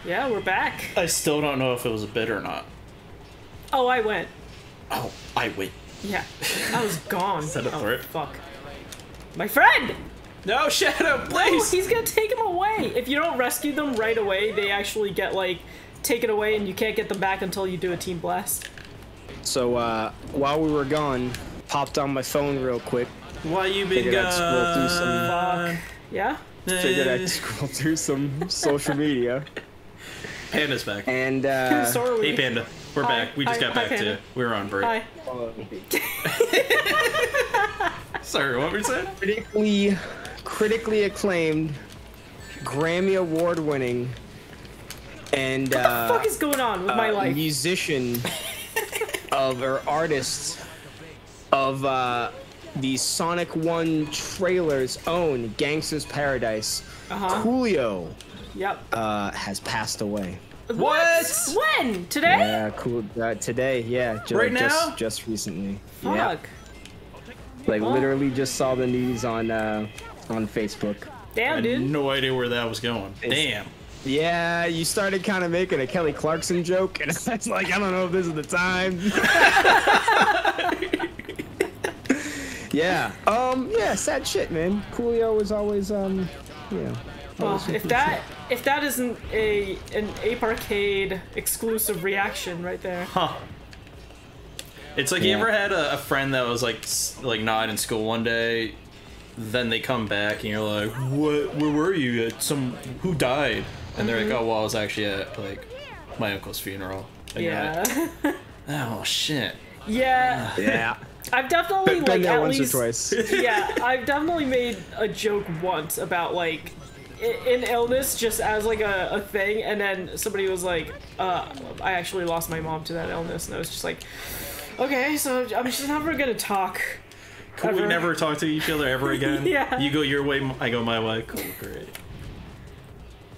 Yeah, we're back. I still don't know if it was a bid or not. Oh, I went. Oh, I win. Yeah, I was gone. Set up oh, for it. Fuck. My friend! No, Shadow, please! No, he's gonna take him away. If you don't rescue them right away, they actually get, like, taken away and you can't get them back until you do a team blast. So, while we were gone, popped on my phone real quick. Why you been Figured I'd scroll through Fuck. Yeah? Figured I'd scroll through some social media. Panda's back. And, Hey, Panda. We're Hi. back. We just Hi. got Hi, back Panda. to... We were on break. Hi. Sorry, what were you saying? critically acclaimed, Grammy Award winning, and What the fuck is going on with my life? musician or artist of the Sonic 1 trailer's own Gangsta's Paradise, Coolio, Yep. has passed away. What? When? Today? Yeah, cool. Today, yeah. Right now? Just recently. Fuck. Yeah. Like literally just saw the news on Facebook. I Damn, had dude. no idea where that was going. Damn. Yeah, you started kind of making a Kelly Clarkson joke, and I was like, I don't know if this is the time. Yeah. Yeah, sad shit, man. Coolio was always, yeah. Well, if that isn't an Ape Arcade exclusive reaction right there. Huh. It's like, you ever had a friend that was like not in school one day, then they come back and you're like, what? Where were you? At who died? And they're like, oh, well, I was actually at like my uncle's funeral. And Yeah. you're like, oh shit. Yeah. Yeah. I've definitely Been like there at once least or twice. yeah, I've definitely made a joke once about like in illness just as like a thing, and then somebody was like, I actually lost my mom to that illness, and I was just like, okay, so I'm just never gonna talk. Cool, we never talk to each other ever again. Yeah. You go your way, I go my way. Cool, great.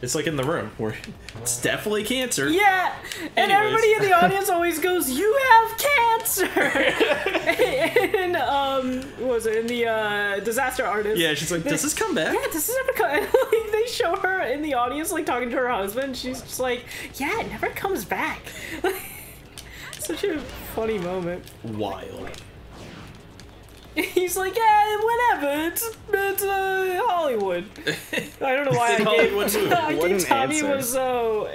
It's like in The Room, where it's definitely cancer. Yeah, and Anyways. everybody in the audience always goes, "You have cancer." And what was it in the Disaster Artist? Yeah, she's like, does this come back? Yeah, this is never come. And, like, they show her in the audience like talking to her husband. She's just like, "Yeah, it never comes back." Such a funny moment. Wild. He's like, yeah, whatever. It's Hollywood. I don't know why It's I Hollywood gave. movie. I What gave an Tommy answer. Wiseau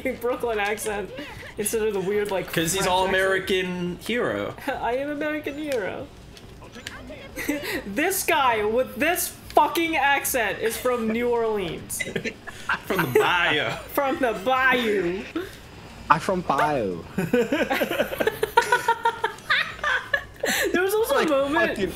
a Brooklyn accent instead of the weird like. Because he's French all accent. American hero. I am American hero. This guy with this fucking accent is from New Orleans, From the bio. from the Bayou. I'm from Bio. There was also a moment.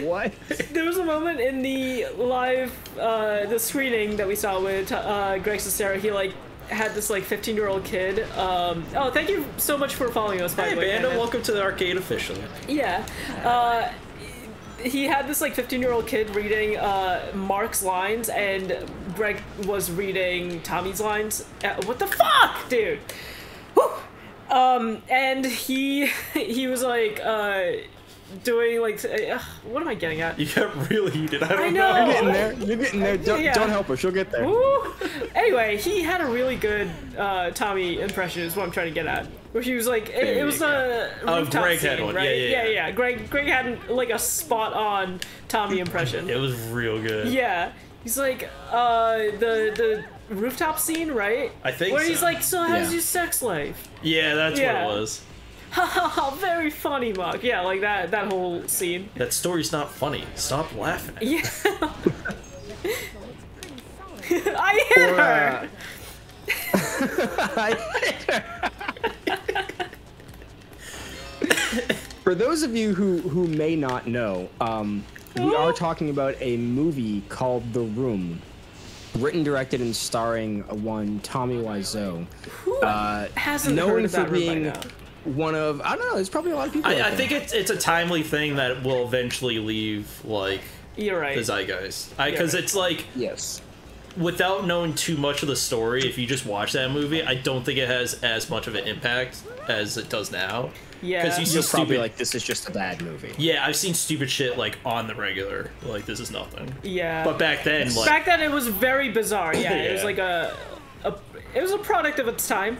What? There was a moment in the live, the screening that we saw with Greg Sestero. He like had this like 15-year-old kid. Oh, thank you so much for following us, by Hey, the way. Banda, Brandon. welcome to the arcade officially. Yeah. He had this like 15-year-old kid reading Mark's lines, and Greg was reading Tommy's lines. What the fuck, dude? Whew. And he was like doing like what am I getting at? You got really heated. I don't I know. know. You're getting there. You're getting there. Don't help her. She'll get there. Woo. Anyway, he had a really good Tommy impression is what I'm trying to get at. Where he was like, it was a rooftop Greg scene, had one. right? Yeah. Greg had like a spot on Tommy impression. It was real good. Yeah. He's like, the rooftop scene, right? I think Where so. he's like, so how's Yeah. your sex life? Yeah, that's Yeah. what it was. Ha ha ha, very funny, Mark. Yeah, like that whole scene. That story's not funny. Stop laughing at it. Yeah. I hit Or, her! For those of you who may not know, we are talking about a movie called The Room, written, directed, and starring one Tommy Wiseau. Who hasn't known heard of for that room by being now? one of, I don't know, there's probably a lot of people. I out think there. it's a timely thing that will eventually leave like You're right. the zeitgeist. Because right. it's like, Yes. without knowing too much of the story, if you just watch that movie, I don't think it has as much of an impact as it does now. Yeah. Because you see You're probably stupid. like, this is just a bad movie. Yeah, I've seen stupid shit like on the regular. Like, this is nothing. Yeah. But back then, like, Back then, it was very bizarre. Yeah, it was Yeah. like it was a product of its time.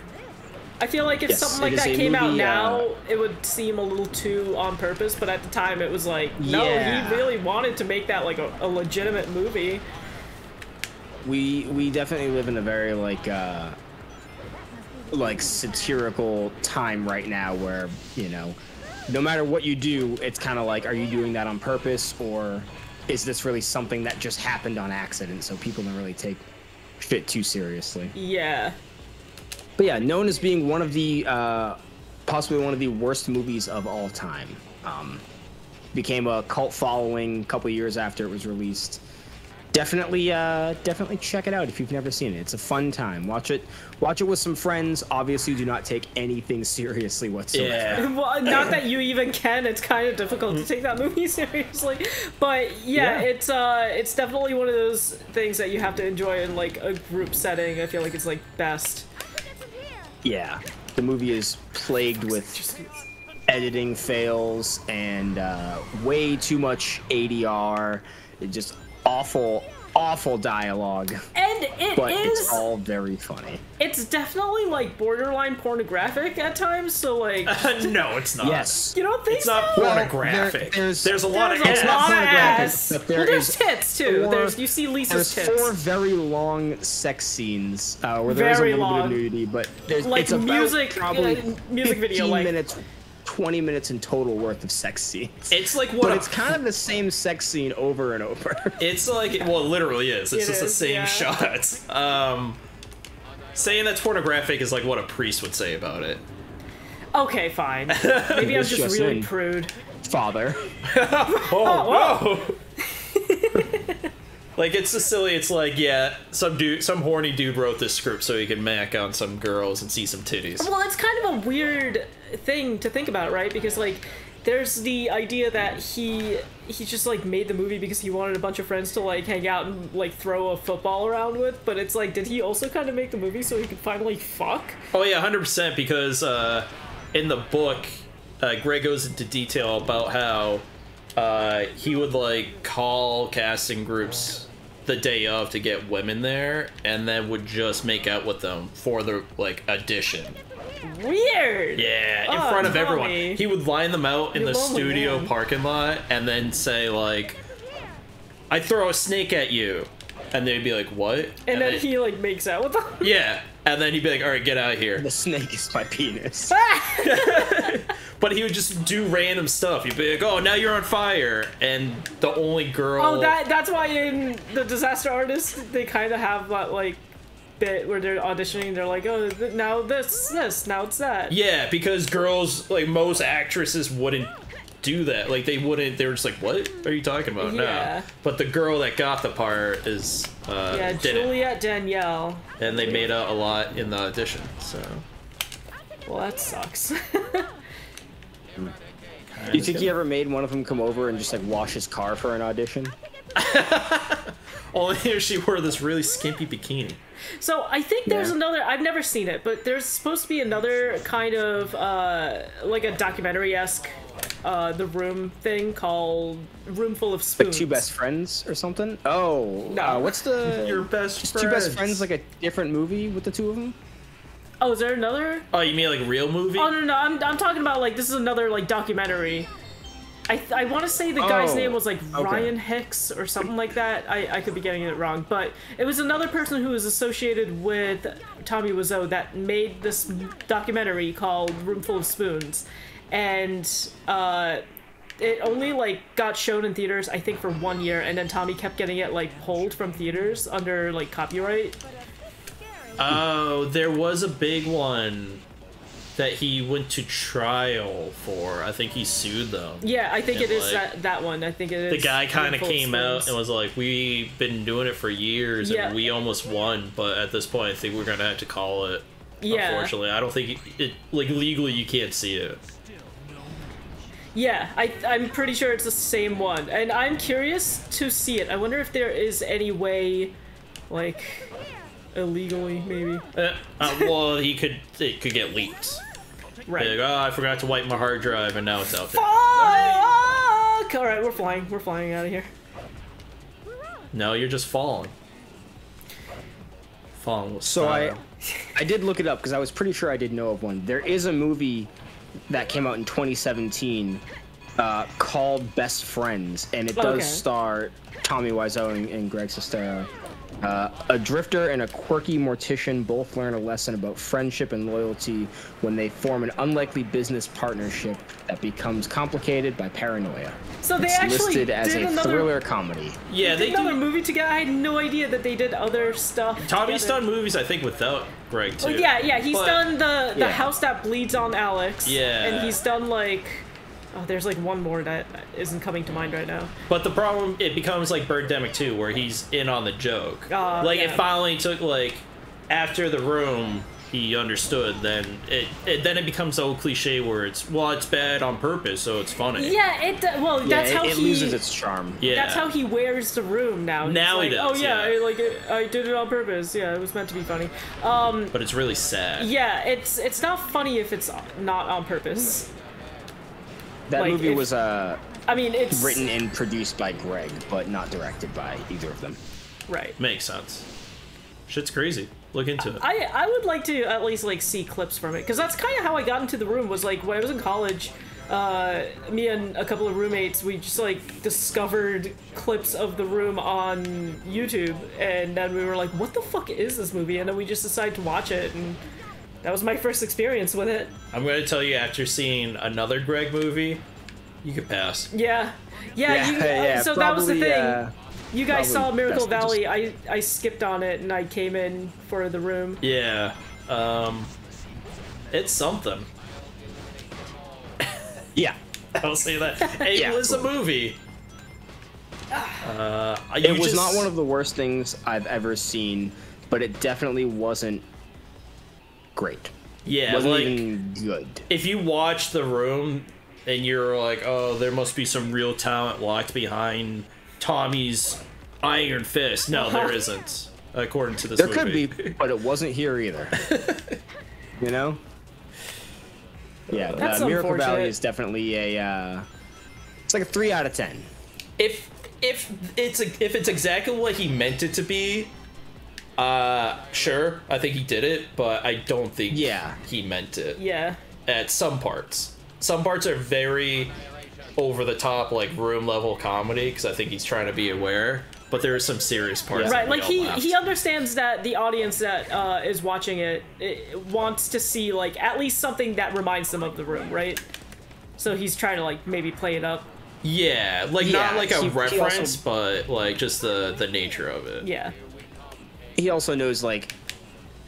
I feel like if Yes, something like it is that a came out movie, now, it would seem a little too on purpose, but at the time it was like, no, Yeah. he really wanted to make that like a legitimate movie. We definitely live in a very like satirical time right now where, you know, no matter what you do, it's kind of like, are you doing that on purpose, or is this really something that just happened on accident, so people don't really take shit too seriously. Yeah. But yeah, known as being one of the possibly one of the worst movies of all time. Became a cult following a couple years after it was released. Definitely check it out if you've never seen it. It's a fun time. Watch it with some friends. Obviously, do not take anything seriously whatsoever. Yeah. Well, not that you even can. It's kind of difficult to take that movie seriously. But yeah, it's definitely one of those things that you have to enjoy in like a group setting. I feel like it's like best. Yeah, the movie is plagued with editing fails and way too much ADR. Just awful dialogue. And it's all very funny. It's definitely like borderline pornographic at times. So like, no, it's not. Yes. you don't think It's not so? pornographic. There's a lot of There's ass. a lot of pornographic, ass. but there Well, there's is tits too. You see Lisa's There's tits. 4 very long sex scenes where there is a Very little bit long. of nudity, but Like it's about music, probably music 15 video, like minutes, 20 minutes in total worth of sex scenes. It's like what But it's kind of the same sex scene over and over. It's like, well, it literally is. It's It just the is, same yeah. shot. Saying that's pornographic is like what a priest would say about it. Okay, fine. Maybe I'm It's just just really in. prude. Father. Oh, whoa! Like, it's so silly. It's like, yeah, some horny dude wrote this script so he could mac on some girls and see some titties. Well, it's kind of a weird thing to think about, right? Because like, there's the idea that he just like made the movie because he wanted a bunch of friends to like hang out and like throw a football around with. But it's like, did he also kind of make the movie so he could finally fuck? Oh yeah, 100%. Because in the book, Greg goes into detail about how he would like call casting groups the day of to get women there, and then would just make out with them for the like audition. Weird. Yeah, in Oh, front of Tommy. everyone. He would line them out in You're the lonely, studio man. parking lot, and then say like, "I throw a snake at you," and they'd be like, "What?" And then he like makes out with them. yeah, and then he'd be like, "All right, get out of here." The snake is my penis. But he would just do random stuff. He'd be like, "Oh, now you're on fire," and the only girl. Oh, that's why in the Disaster Artist they kind of have that like bit where they're auditioning. They're like, oh, now this, now it's that. Yeah, because girls, like most actresses, wouldn't do that. Like they wouldn't. They were just like, "What are you talking about?" Yeah. No. But the girl that got the part is Yeah, did it. Juliette Danielle. And they made out a lot in the audition. So Well, that sucks. Do you think he ever made one of them come over and just like wash his car for an audition? only if she wore this really skimpy bikini. So I think there's Yeah. another. I've never seen it, but there's supposed to be another kind of like a documentary-esque, The Room thing called Room Full of Spoons. Like Two Best Friends or something? Oh, No. what's the Your best is Two Best Friends like a different movie with the two of them? Oh, is there another? Oh, you mean like real movie? Oh no, I'm talking about like this is another like documentary. I want to say the guy's Oh, name was like okay. Ryan Hicks or something like that. I could be getting it wrong, but it was another person who was associated with Tommy Wiseau that made this documentary called Room Full of Spoons, and it only like got shown in theaters I think for 1 year, and then Tommy kept getting it like pulled from theaters under like copyright. Oh, there was a big one that he went to trial for. I think he sued them. Yeah, I think And, it is like, that one. I think it is. The guy kind Room of Full came out Spoons. and was like, "We've been doing it for years, Yeah. and we almost won, but at this point, I think we're gonna have to call it." Yeah. Unfortunately, I don't think it like legally you can't see it. Yeah, I'm pretty sure it's the same one, and I'm curious to see it. I wonder if there is any way, like, illegally maybe. Well, it could get leaked. Right. Like, oh, I forgot to wipe my hard drive, and now it's out there. Fuck! All right, we're flying. We're flying out of here. No, you're just falling. Falling with So style. I did look it up because I was pretty sure I did know of one. There is a movie that came out in 2017 called Best Friends, and it does star Tommy Wiseau and Greg Sestero. A drifter and a quirky mortician both learn a lesson about friendship and loyalty when they form an unlikely business partnership that becomes complicated by paranoia. So they it's actually listed as did a thriller comedy. Yeah, they did another do. movie together. I had no idea that they did other stuff. Tommy's together. done movies, I think, without Greg too. Well, yeah, he's done the House That Bleeds on Alex. Yeah, and he's done like. Oh, there's like one more that isn't coming to mind right now. But the problem, it becomes like Birdemic 2, where he's in on the joke. It finally took like after The Room, he understood. Then it becomes so cliche where it's bad on purpose, so it's funny. Yeah, that's how it loses its charm. Yeah, that's how he wears The Room now. Now he does. Oh yeah, I did it on purpose. Yeah, it was meant to be funny. But it's really sad. Yeah, it's not funny if it's not on purpose. That movie was it's written and produced by Greg, but not directed by either of them. Right. Makes sense. Shit's crazy. Look into it. I would like to at least like see clips from it, because that's kind of how I got into The Room. Was like when I was in college, me and a couple of roommates, we just like discovered clips of The Room on YouTube, and then we were like, what the fuck is this movie? And then we just decided to watch it, and that was my first experience with it. I'm going to tell you, after seeing another Greg movie, you could pass. Yeah. So that was the thing. You guys saw Miracle Valley. I skipped on it, and I came in for The Room. Yeah. It's something. Yeah. I'll say that. It was a movie. It was not one of the worst things I've ever seen, but it definitely wasn't great. Yeah, wasn't like, even good. If you watch The Room and you're like, oh, there must be some real talent locked behind Tommy's iron fist. No, there isn't, according to this movie. There could be, but it wasn't here either. You know? Yeah, Miracle Valley is definitely it's like a 3 out of 10. If it's exactly what he meant it to be, sure, I think he did it, but I don't think he meant it. Yeah. At some parts. Some parts are very over the top, like room level comedy, because I think he's trying to be aware, but there are some serious parts. Right, like he understands that the audience that is watching it wants to see like at least something that reminds them of The Room, right? So he's trying to like maybe play it up. Yeah, like not like a reference, but like just the nature of it. Yeah. He also knows, like,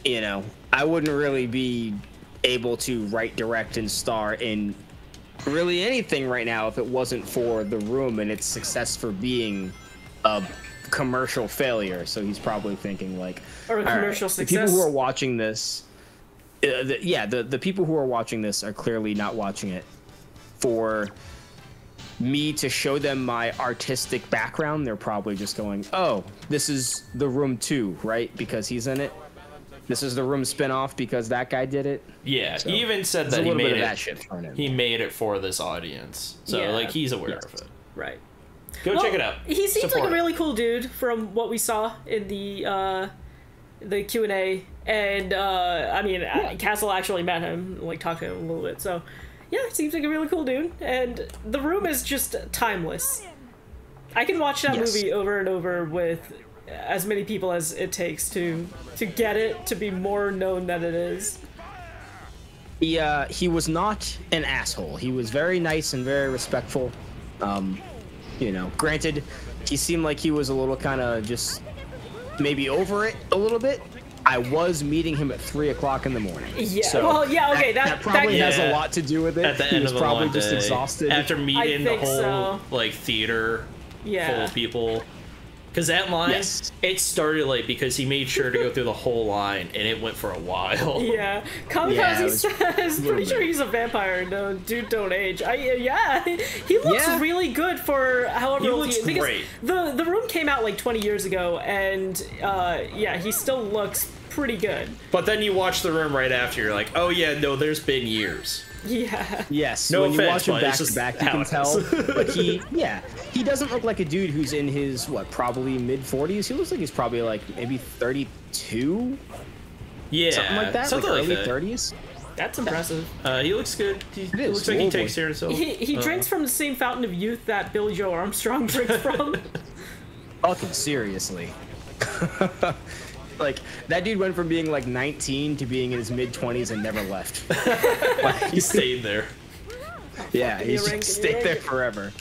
you know, I wouldn't really be able to write, direct, and star in really anything right now if it wasn't for The Room and its success for being a commercial failure. So he's probably thinking, like, or a commercial success. The people who are watching this, the people who are watching this are clearly not watching it for me to show them my artistic background. They're probably just going, oh, this is The Room 2, right? Because he's in it. This is The Room spin-off because that guy did it. Yeah, so he even said that he made it. That shit thrown in. He made it for this audience, so like he's aware of it. Right. Go check it out. He seems like a really cool dude from what we saw in the Q&A, and I mean, Castle actually met him, like talked to him a little bit. So yeah, seems like a really cool dude, and The Room is just timeless. I can watch that movie over and over with as many people as it takes to get it to be more known than it is. He was not an asshole. He was very nice and very respectful. You know, granted, he seemed like he was a little kind of just maybe over it a little bit. I was meeting him at 3 o'clock in the morning. Yeah. So well, yeah. Okay. That probably has a lot to do with it. At the end of the probably long just day, exhausted after meeting the whole like theater full Yeah. of people. Because that line, it started late because he made sure to go through the whole line, and it went for a while. Yeah, Kamikaze says, pretty sure he's a vampire. No, dude, don't age. He looks really good for however He old looks he is. great. The Room came out like 20 years ago, and he still looks pretty good. But then you watch The Room right after, you're like, oh yeah, no, there's been years. Yeah. Yes. No when you offense, watch him but it's back to just back, you how can it tell. is. But he doesn't look like a dude who's in his probably mid 40s. He looks like he's probably like maybe 32. Yeah, something like that, something like like early that. 30s. That's impressive. He looks good. He is. looks like he Oh, takes boy. care of himself. He drinks from the same fountain of youth that Billy Joe Armstrong drinks from. Fucking seriously. Like, that dude went from being like 19 to being in his mid 20s and never left. He stayed there. Yeah, Give me a he's ring, just give me a stayed there ring. forever.